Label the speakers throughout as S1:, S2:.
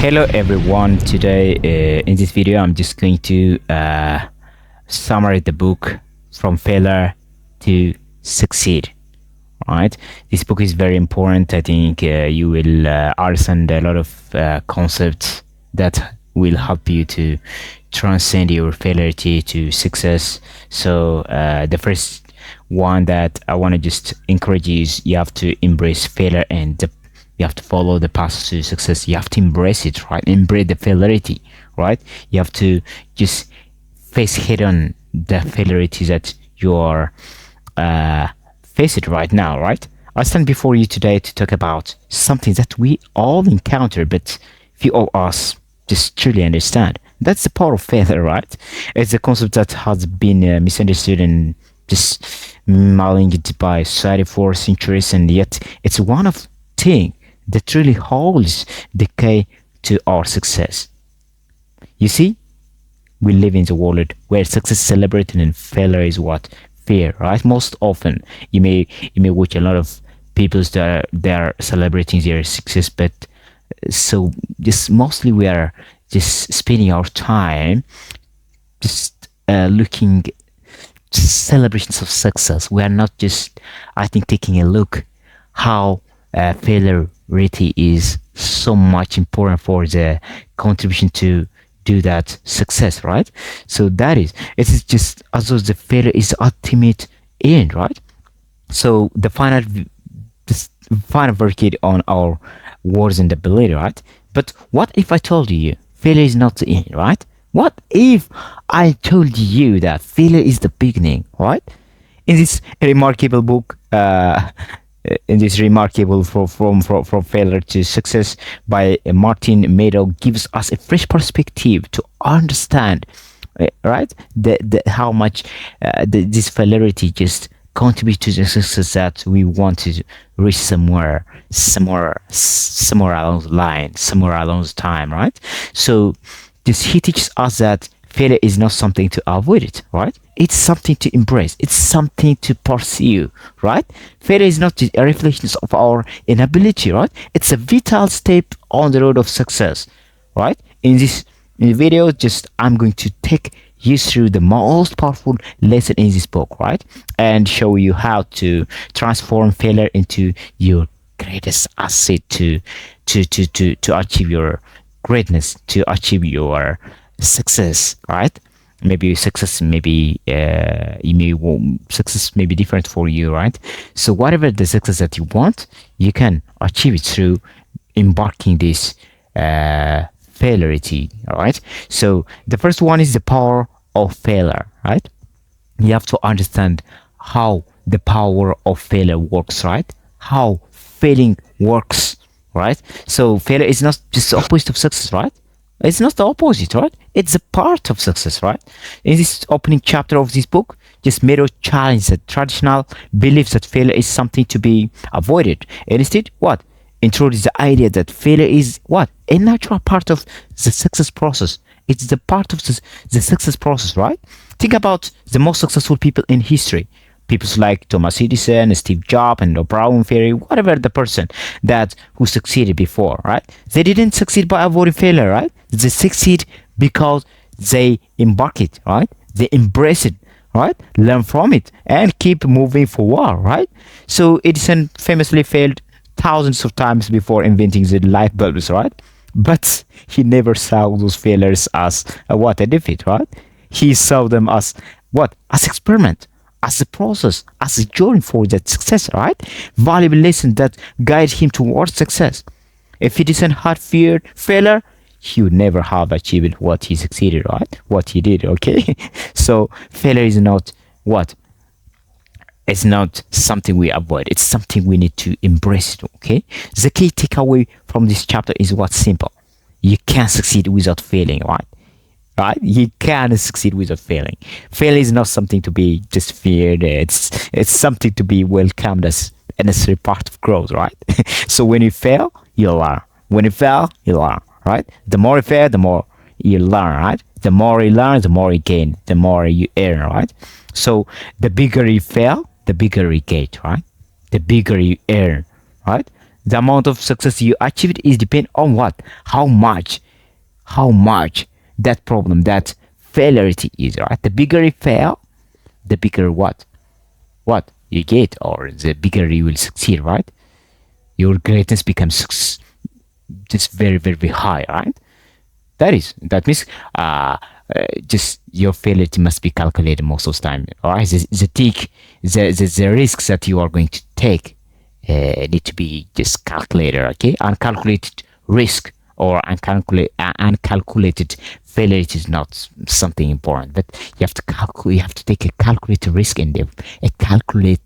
S1: Hello everyone. Today in this video I'm just going to summarize the book From Failure to Succeed. Right, this book is very important. I think you will understand a lot of concepts that will help you to transcend your failure to success. So the first one that I want to just encourage you is you have to embrace failure, and you have to follow the path to success. You have to embrace it, right? Embrace the failure, right? You have to just face head on the failure that you are face it right now, right? I stand before you today to talk about something that we all encounter, but few of us just truly understand. That's the power of failure, right? It's a concept that has been misunderstood and just maligned by society for centuries, and yet it's one of thing that really holds the key to our success. You see, we live in a world where success is celebrated and failure is what? Fear, right? Most often you may watch a lot of people that they are celebrating their success, but so just mostly we are just spending our time just looking celebrations of success. We are not just, I think, taking a look how failure really is so much important for the contribution to do that success, right? So that is, it is just as though the failure is the ultimate end, right? So the final verdict on our words and ability, right? But what if I told you failure is not the end, right? What if I told you that failure is the beginning, right? In this remarkable book, in this remarkable from failure to success by Martin Meadows, gives us a fresh perspective to understand, right, the how much this failure just contribute to the success that we want to reach somewhere along the line, somewhere along the time, right? So this he teaches us that failure is not something to avoid it, right? It's something to embrace. It's something to pursue, right? Failure is not a reflection of our inability, right? It's a vital step on the road of success, right? In the video, just I'm going to take you through the most powerful lesson in this book, right? And show you how to transform failure into your greatest asset to achieve your greatness, to achieve your success, right? Maybe success, maybe success may be different for you, right? So whatever the success that you want, you can achieve it through embarking this failure, all right? So the first one is the power of failure, right? You have to understand how the power of failure works, right? How failing works, right? So failure is not just the opposite of success, right? It's not the opposite, right? It's a part of success, right? In this opening chapter of this book, just Meadows challenge the traditional beliefs that failure is something to be avoided. And instead, what? Introduce the idea that failure is what? A natural part of the success process. It's the part of the success process, right? Think about the most successful people in history. People like Thomas Edison, Steve Jobs, and Oprah Winfrey, whatever the person that who succeeded before, right? They didn't succeed by avoiding failure, right? They succeed because they embark it, right? They embrace it, right? Learn from it and keep moving forward, right? So Edison famously failed thousands of times before inventing the light bulbs, right? But he never saw those failures as a defeat, right? He saw them as what? As experiment, as a process, as a journey for that success, right? Valuable lesson that guide him towards success. If Edison had feared failure, he would never have achieved what he succeeded, right? What he did, okay? So failure is not what? It's not something we avoid. It's something we need to embrace, okay? The key takeaway from this chapter is what's simple. You can't succeed without failing, right? Right? You can't succeed without failing. Failure is not something to be just feared. It's something to be welcomed as a necessary part of growth, right? So when you fail, you learn. When you fail, you learn, right? The more you fail, the more you learn, right? The more you learn, the more you gain, the more you earn, right? So the bigger you fail, the bigger you get, right? The bigger you earn, right? The amount of success you achieved is depend on what? How much that problem, that failure is, right? The bigger you fail, the bigger what you get, or the bigger you will succeed, right? Your greatness becomes just very, very, very high, right? That means just your failure must be calculated most of the time. All right, the risks that you are going to take need to be just calculated. Okay, uncalculated risk or uncalculated failure is not something important, but you have to calculate. You have to take a calculated risk and a calculated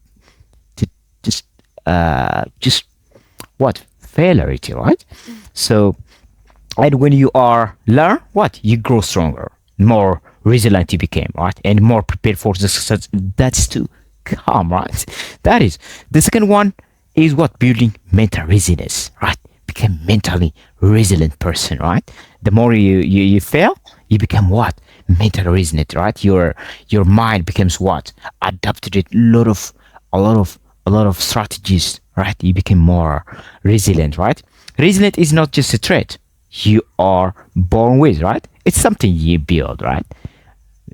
S1: just just what failure, right? So, and when you are learn what, you grow stronger, more resilient you became, right, and more prepared for the success that's to come, right? That is the second one is what, building mental resilience, right? Become mentally resilient person, right? The more you fail, you become what, mentally resilient, right? Your mind becomes what, adapted to a lot of strategies, right? You become more resilient, right? Resilient is not just a trait you are born with, right? It's something you build, right?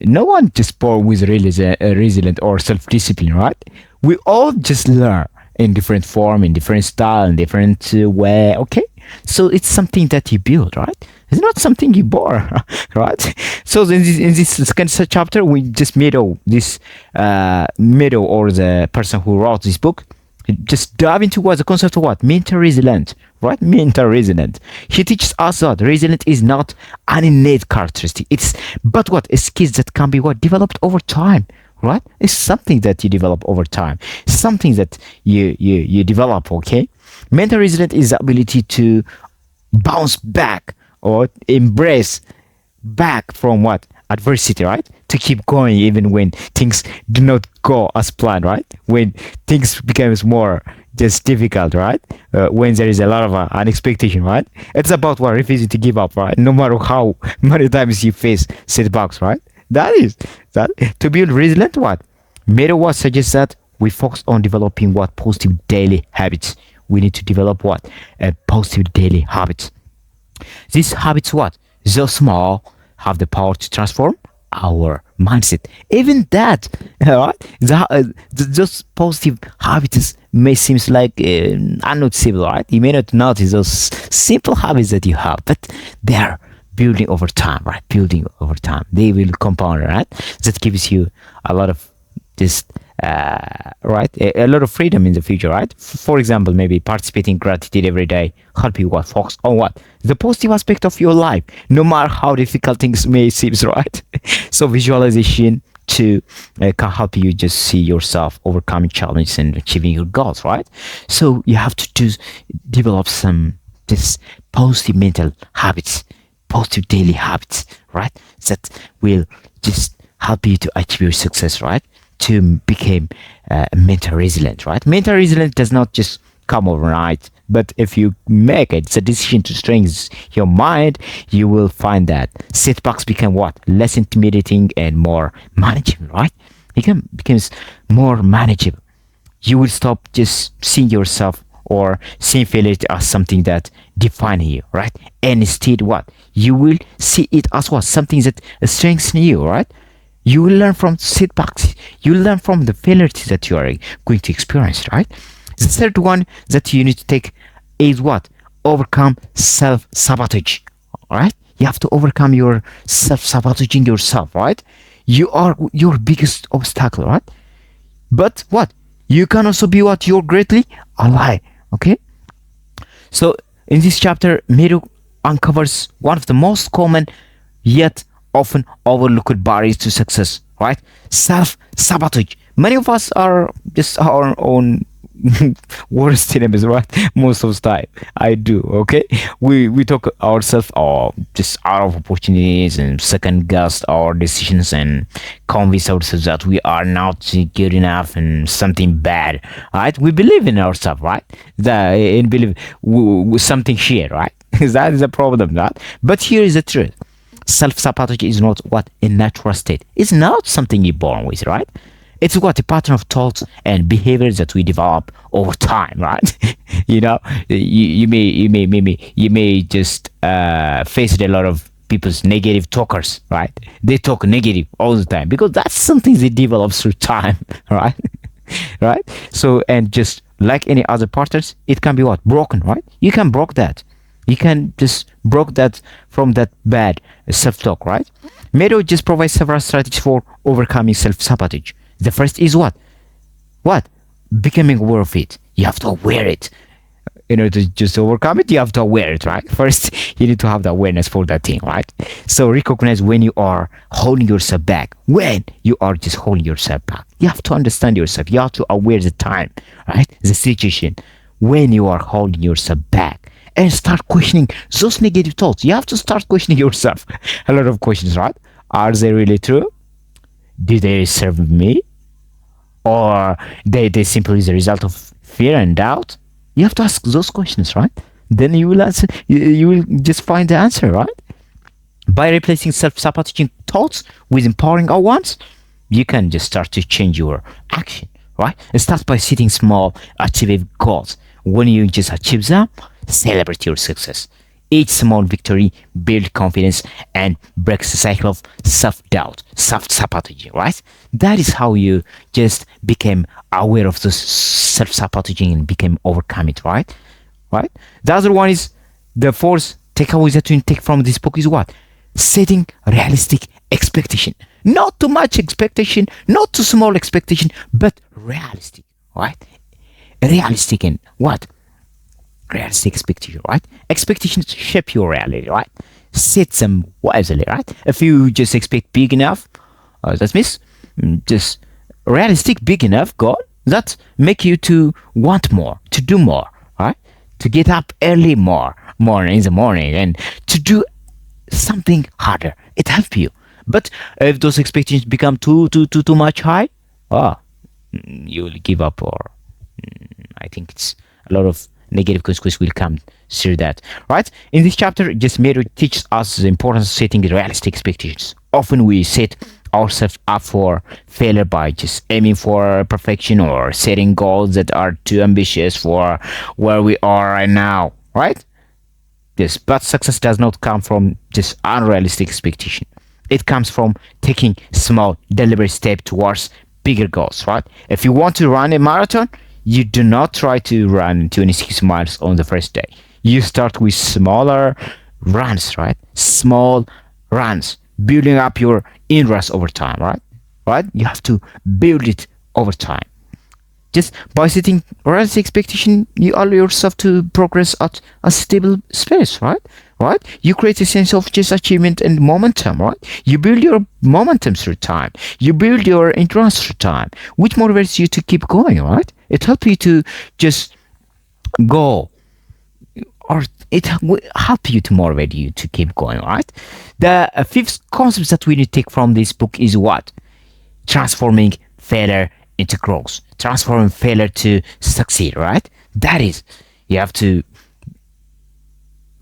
S1: No one just born with resilient or self-discipline, right? We all just learn in different form, in different style, in different way. Okay, so it's something that you build, right? It's not something you born, right? So in this second chapter, we just Meadow, or the person who wrote this book, just dive into what the concept of what, mental resilient, right? Mental resilient. He teaches us that resilient is not an innate characteristic. It's but what, a skill that can be what, developed over time, right? It's something that you develop over time. Something that you develop. Okay, mental resilient is the ability to bounce back or embrace back from what, adversity, right? To keep going even when things do not go as planned, right? When things becomes more just difficult, right? When there is a lot of unexpectation, right? It's about what, refusing to give up, right? No matter how many times you face setbacks, right? That is that to build resilient. What Meadow was suggests that we focus on developing what, positive daily habits. We need to develop what, a positive daily habits. These habits, what, though small, have the power to transform our mindset. Even that, right? Those positive habits may seem like unnoticeable, right? You may not notice those simple habits that you have, but they are building over time, right? Building over time, they will compound, right? That gives you a lot of just right, a lot of freedom in the future, right? For example, maybe participating gratitude every day help you what, focus on what, the positive aspect of your life, no matter how difficult things may seem, right? So visualization to can help you just see yourself overcoming challenges and achieving your goals, right? So you have to develop some this positive mental habits, positive daily habits, right? That will just help you to achieve your success, right? To become mental resilient, right? Mental resilient does not just come overnight, but if you make it, it's a decision to strengthen your mind, you will find that setbacks become what, less intimidating and more manageable, right? It becomes more manageable. You will stop just seeing yourself or seeing failure as something that defines you, right? And instead, what, you will see it as what, something that strengthens you, right? You will learn from setbacks. You will learn from the failures that you are going to experience, right? The third one that you need to take is what? Overcome self-sabotage, right? You have to overcome your self-sabotaging yourself, right? You are your biggest obstacle, right? But what? You can also be what? You're greatly ally, okay? So in this chapter, Meadow uncovers one of the most common yet often overlooked barriers to success, right? Self-sabotage. Many of us are just our own worst enemies, right? Most of the time I do. Okay, we talk ourselves or just out of opportunities and second guess our decisions and convince ourselves that we are not good enough and something bad, right? We believe in ourselves, right? And believe something here, right? That is a problem, right? But here is the truth. Self-sabotage is not what, a natural state. It's not something you're born with, right? It's what a pattern of thoughts and behaviors that we develop over time, right? you know, you may just face a lot of people's negative talkers, right? They talk negative all the time because that's something they develop through time, right? right? So, and just like any other patterns, it can be what? Broken, right? You can broke that. You can just broke that from that bad self-talk, right? Meadows just provides several strategies for overcoming self-sabotage. The first is what? What? Becoming aware of it. You have to aware it. In order to just overcome it, you have to aware it, right? First, you need to have the awareness for that thing, right? So recognize when you are holding yourself back. When you are just holding yourself back. You have to understand yourself. You have to aware the time, right? The situation when you are holding yourself back. And start questioning those negative thoughts. You have to start questioning yourself. A lot of questions, right? Are they really true? Do they serve me? Or they simply the result of fear and doubt? You have to ask those questions, right? Then you will answer. You will just find the answer, right? By replacing self-sabotaging thoughts with empowering ones, you can just start to change your action, right? It starts by setting small, achievable goals. When you just achieve them, celebrate your success. Each small victory builds confidence and breaks the cycle of self-doubt, self-sabotaging, right? That is how you just became aware of this self-sabotaging and became overcome it, right? Right? The other one is the fourth takeaway that you take from this book is what? Setting realistic expectation. Not too much expectation, not too small expectation, but realistic, right? Realistic and what? Realistic expectation, right? Expectations shape your reality, right? Set them wisely, right? If you just expect big enough, that means just realistic, big enough goal that make you to want more, to do more, right? To get up early more in the morning and to do something harder. It helps you. But if those expectations become too much high, you will give up, or I think it's a lot of negative consequences will come through that, right? In this chapter, just Meadows teaches us the importance of setting realistic expectations. Often we set ourselves up for failure by just aiming for perfection or setting goals that are too ambitious for where we are right now, right? Yes, but success does not come from just unrealistic expectation. It comes from taking small, deliberate steps towards bigger goals, right? If you want to run a marathon, you do not try to run 26 miles on the first day. You start with smaller runs, right? Small runs, building up your interest over time, right? Right? You have to build it over time. Just by setting realistic expectation, you allow yourself to progress at a stable pace, right? Right? You create a sense of just achievement and momentum, right? You build your momentum through time. You build your interest through time, which motivates you to keep going, right? It helps you to just go, or it will help you to motivate you to keep going, right? The fifth concept that we need to take from this book is what? Transforming failure into growth, transforming failure to succeed, right? That is, you have to,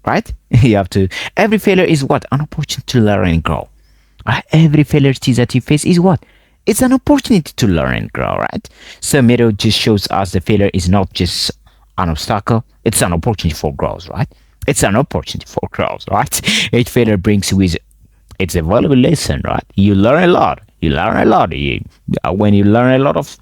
S1: right? You have to, every failure is what? An opportunity to learn and grow. Right? Every failure that you face is what? It's an opportunity to learn and grow, right? So Meadows just shows us that failure is not just an obstacle, it's an opportunity for growth, right? It's an opportunity for growth, right? Each failure brings with it's a valuable lesson, right? You learn a lot. You learn a lot. When you learn a lot of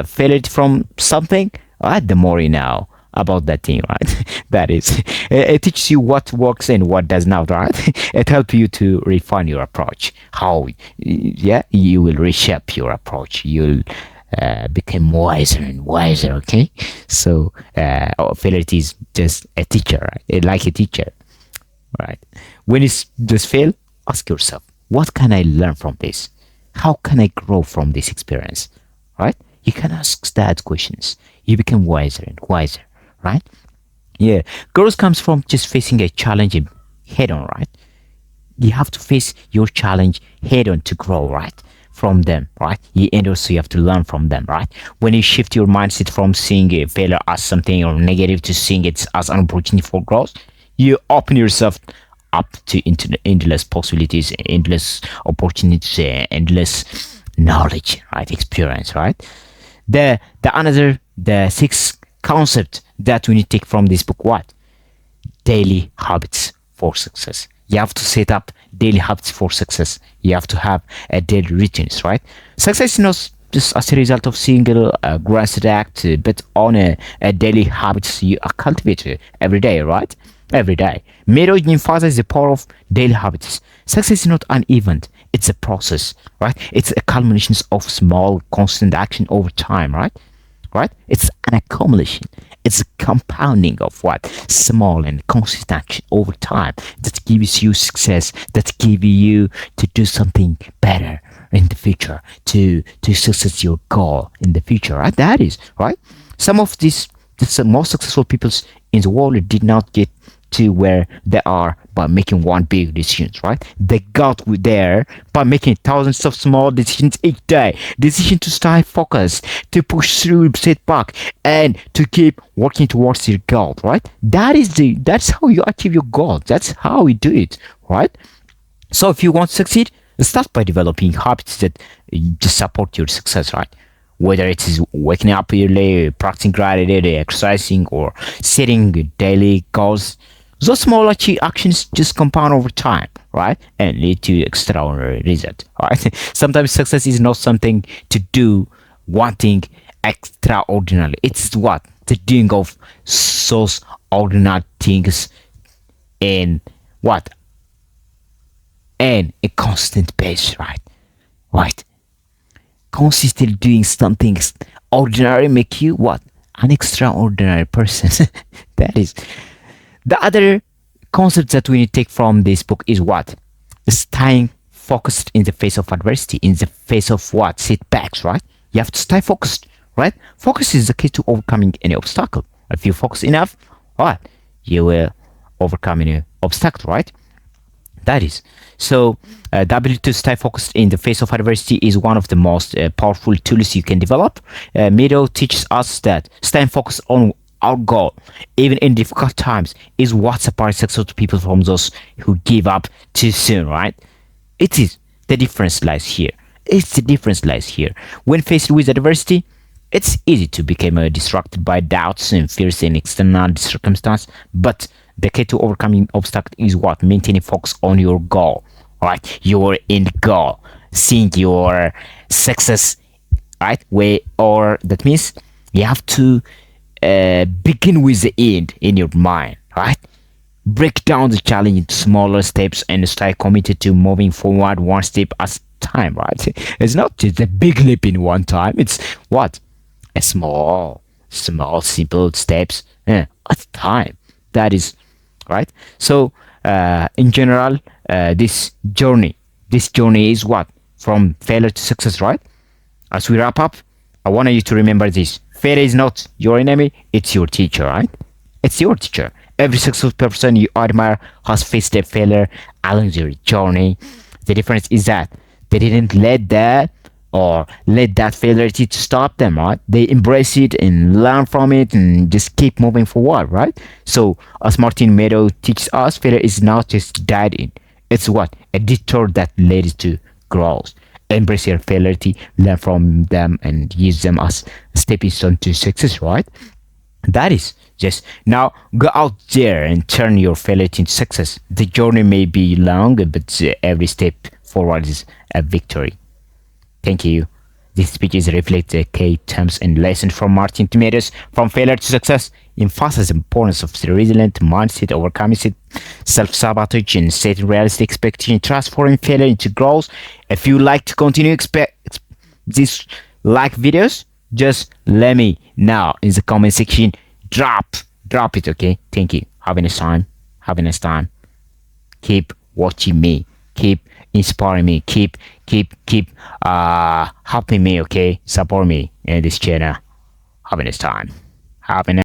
S1: failure from something, right? The more you know about that thing, right? That is, it teaches you what works and what does not, right? It helps you to refine your approach. How, yeah, you will reshape your approach. You'll become wiser and wiser. Okay, so failure is just a teacher, right? Like a teacher, right? When it's just fail, ask yourself, what can I learn from this? How can I grow from this experience? Right? You can ask that questions. You become wiser and wiser, right? Yeah, growth comes from just facing a challenge head on, right? You have to face your challenge head on to grow, right? From them, right? And also you have to learn from them, right? When you shift your mindset from seeing a failure as something or negative to seeing it as an opportunity for growth, you open yourself up to into the endless possibilities, endless opportunities, endless knowledge, right? Experience, right? The sixth concept that we need to take from this book, what? Daily habits for success. You have to set up daily habits for success. You have to have a daily routines, right? Success is not just as a result of single grand act, but on a daily habits you cultivate every day, right? Every day. Meadows emphasizes the power of daily habits. Success is not an event; it's a process, right? It's a culmination of small, constant action over time, right? Right? It's an accumulation. It's a compounding of what? Small and consistent action over time that gives you success, that give you to do something better in the future, to success your goal in the future, right? That is, right? Some of these, the most successful people in the world did not get to where they are by making one big decisions, right? They got there by making thousands of small decisions each day. Decision to stay focused, to push through setback, and to keep working towards your goal, right? That's how you achieve your goal. That's how we do it, right? So if you want to succeed, start by developing habits that just support your success, right? Whether it is waking up early, practicing gratitude, exercising, or setting daily goals, those small actions just compound over time, right? And lead to extraordinary results, right? Sometimes success is not something to do one thing extraordinarily. It's what? The doing of those ordinary things in what? And a constant pace, right? Right. Consistently doing something ordinary make you what? An extraordinary person. That is. The other concept that we need to take from this book is what? Staying focused in the face of adversity, in the face of what? Setbacks, right? You have to stay focused, right? Focus is the key to overcoming any obstacle. If you focus enough, what? You will overcome any obstacle, right? That is. So, the ability to stay focused in the face of adversity is one of the most powerful tools you can develop. Meadows teaches us that staying focused on our goal, even in difficult times, is what separates successful people from those who give up too soon, right? It is. The difference lies here. It's the difference lies here. When faced with adversity, it's easy to become distracted by doubts and fears in external circumstances, but the key to overcoming obstacles is what? Maintaining focus on your goal, right? Your end goal, seeing your success, right? Or that means you have to begin with the end in your mind, right? Break down the challenge into smaller steps and stay committed to moving forward one step at a time, right? It's not just a big leap in one time. It's what? A small, simple steps at a time. That is right. So, in general, this journey is what? From failure to success, right? As we wrap up, I want you to remember this. Failure is not your enemy, it's your teacher, right? It's your teacher. Every successful person you admire has faced a failure along their journey. The difference is that they didn't let that failure to stop them, right? They embrace it and learn from it and just keep moving forward, right? So, as Martin Meadows teaches us, failure is not just died in. It's what? A detour that leads to growth. Embrace your failure, learn from them, and use them as a stepping stone to success, right? That is just now go out there and turn your failure into success. The journey may be long, but every step forward is a victory. Thank you. These speeches reflect the key terms and lessons from Martin Meadows, from failure to success, emphasize the importance of the resilient mindset, overcoming self-sabotage, and setting realistic expectations, transforming failure into growth. If you like to continue these videos, just let me know in the comment section. Drop it, okay? Thank you. Have a nice time. Keep watching me. Keep inspiring me. Keep helping me, okay? Support me in this channel. Have a nice time. Have a nice